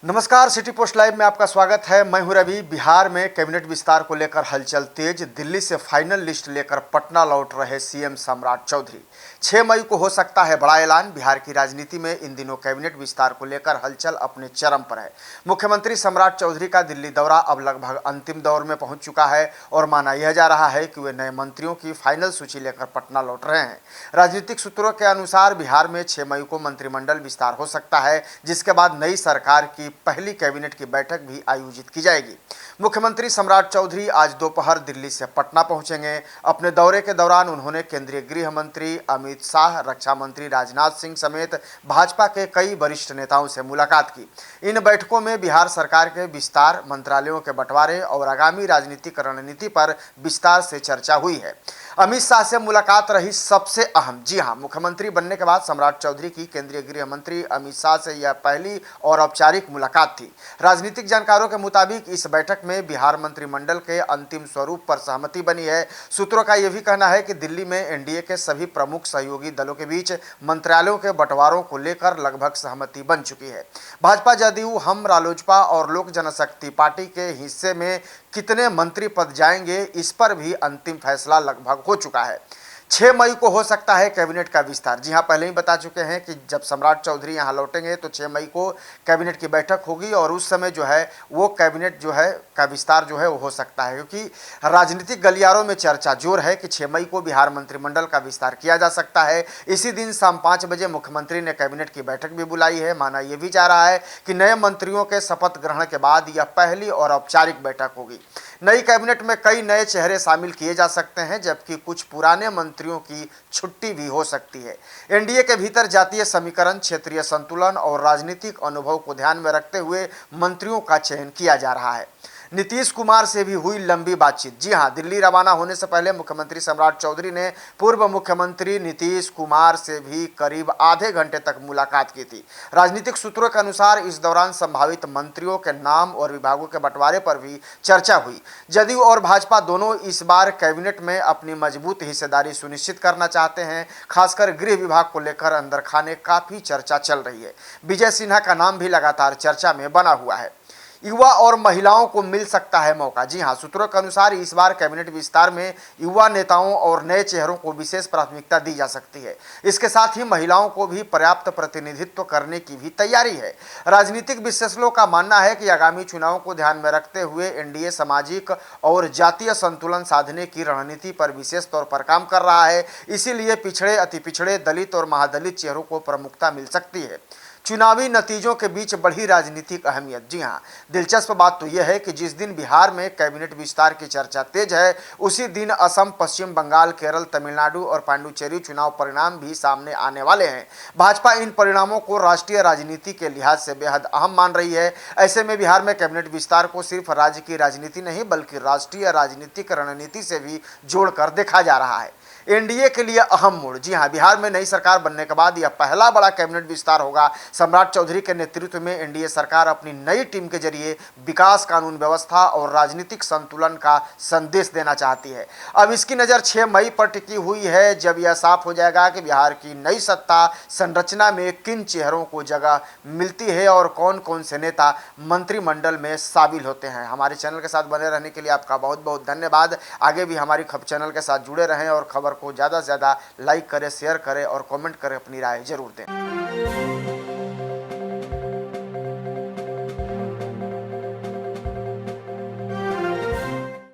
नमस्कार, city post live में आपका स्वागत है। मैं हूं रवि। बिहार में कैबिनेट विस्तार को लेकर हलचल तेज। दिल्ली से फाइनल लिस्ट लेकर पटना लौट रहे सीएम सम्राट चौधरी। 6 मई को हो सकता है बड़ा ऐलान। बिहार की राजनीति में इन दिनों कैबिनेट विस्तार को लेकर हलचल अपने चरम पर है। मुख्यमंत्री सम्राट चौधरी का दिल्ली दौरा अब लगभग अंतिम दौर में पहुंच चुका है और माना यह जा रहा है कि वे नए मंत्रियों की फाइनल सूची लेकर पटना लौट रहे हैं। राजनीतिक सूत्रों के अनुसार बिहार में 6 मई को मंत्रिमंडल विस्तार हो सकता है, जिसके बाद नई सरकार की पहली कैबिनेट की बैठक भी आयोजित की जाएगी। मुख्यमंत्री सम्राट चौधरी आज दोपहर दिल्ली से पटना पहुंचेंगे। अपने दौरे के दौरान उन्होंने केंद्रीय गृह मंत्री अमित शाह, रक्षा मंत्री राजनाथ सिंह समेत भाजपा के कई वरिष्ठ नेताओं से मुलाकात की। इन बैठकों में बिहार सरकार के विस्तार, मंत्रालयों के बंटवारे और आगामी राजनीतिक रणनीति पर विस्तार से चर्चा हुई है। अमित शाह से मुलाकात रही सबसे अहम। जी हां, मुख्यमंत्री बनने के बाद सम्राट चौधरी की केंद्रीय गृह मंत्री अमित शाह से यह पहली और औपचारिक मुलाकात थी। राजनीतिक जानकारों के मुताबिक इस बैठक में बिहार मंत्रिमंडल के अंतिम स्वरूप पर सहमति बनी है। सूत्रों का यह भी कहना है कि दिल्ली में एनडीए के सभी प्रमुख सहयोगी दलों के बीच मंत्रालयों के बंटवारों को लेकर लगभग सहमति बन चुकी है। भाजपा, जदयू, हम, रालोसपा और लोक जनशक्ति पार्टी के हिस्से में कितने मंत्री पद जाएंगे, इस पर भी अंतिम फैसला लगभग हो चुका है। 6 मई को हो सकता है कैबिनेट का विस्तार। जी हां, पहले ही बता चुके हैं कि जब सम्राट चौधरी यहां लौटेंगे तो 6 मई को कैबिनेट की बैठक होगी और उस समय जो है वो कैबिनेट जो है का विस्तार जो है वो हो सकता है, क्योंकि राजनीतिक गलियारों में चर्चा जोर है कि 6 मई को बिहार मंत्रिमंडल का विस्तार किया जा सकता है। इसी दिन शाम 5 बजे मुख्यमंत्री ने कैबिनेट की बैठक भी बुलाई है। माना यह भी जा रहा है कि नए मंत्रियों के शपथ ग्रहण के बाद यह पहली और औपचारिक बैठक होगी। नई कैबिनेट में कई नए चेहरे शामिल किए जा सकते हैं, जबकि कुछ पुराने मंत्रियों की छुट्टी भी हो सकती है। एनडीए के भीतर जातीय समीकरण, क्षेत्रीय संतुलन और राजनीतिक अनुभव को ध्यान में रखते हुए मंत्रियों का चयन किया जा रहा है। नीतीश कुमार से भी हुई लंबी बातचीत। जी हां, दिल्ली रवाना होने से पहले मुख्यमंत्री सम्राट चौधरी ने पूर्व मुख्यमंत्री नीतीश कुमार से भी करीब आधे घंटे तक मुलाकात की थी। राजनीतिक सूत्रों के अनुसार इस दौरान संभावित मंत्रियों के नाम और विभागों के बंटवारे पर भी चर्चा हुई। जदयू और भाजपा दोनों इस बार कैबिनेट में अपनी मजबूत हिस्सेदारी सुनिश्चित करना चाहते हैं। खासकर गृह विभाग को लेकर अंदर खाने काफी चर्चा चल रही है। विजय सिन्हा का नाम भी लगातार चर्चा में बना हुआ है। युवा और महिलाओं को मिल सकता है मौका। जी हां, सूत्रों के अनुसार इस बार कैबिनेट विस्तार में युवा नेताओं और नए चेहरों को विशेष प्राथमिकता दी जा सकती है। इसके साथ ही महिलाओं को भी पर्याप्त प्रतिनिधित्व करने की भी तैयारी है। राजनीतिक विश्लेषकों का मानना है कि आगामी चुनावों को ध्यान में रखते हुए एनडीए सामाजिक और जातीय संतुलन साधने की रणनीति पर विशेष तौर पर काम कर रहा है। इसीलिए पिछड़े, अति पिछड़े, दलित और महादलित चेहरों को प्रमुखता मिल सकती है। चुनावी नतीजों के बीच बढ़ी राजनीतिक अहमियत। जी हां, दिलचस्प बात तो यह है कि जिस दिन बिहार में कैबिनेट विस्तार की चर्चा तेज है, उसी दिन असम, पश्चिम बंगाल, केरल, तमिलनाडु और पांडुचेरी चुनाव परिणाम भी सामने आने वाले हैं। भाजपा इन परिणामों को राष्ट्रीय राजनीति के लिहाज से बेहद अहम मान रही है। ऐसे में बिहार में कैबिनेट विस्तार को सिर्फ राज्य की राजनीति नहीं बल्कि राष्ट्रीय राजनीतिक रणनीति से भी जोड़कर देखा जा रहा है। एनडीए के लिए अहम मोड़। जी हां, बिहार में नई सरकार बनने के बाद यह पहला बड़ा कैबिनेट विस्तार होगा। सम्राट चौधरी के नेतृत्व में एनडीए सरकार अपनी नई टीम के जरिए विकास, कानून व्यवस्था और राजनीतिक संतुलन का संदेश देना चाहती है। अब इसकी नज़र 6 मई पर टिकी हुई है, जब यह साफ हो जाएगा कि बिहार की नई सत्ता संरचना में किन चेहरों को जगह मिलती है और कौन कौन से नेता मंत्रिमंडल में शामिल होते हैं। हमारे चैनल के साथ बने रहने के लिए आपका बहुत बहुत धन्यवाद। आगे भी हमारी चैनल के साथ जुड़े रहें और खबर को ज़्यादा से ज़्यादा लाइक करें, शेयर करें और कमेंट करें, अपनी राय जरूर दें।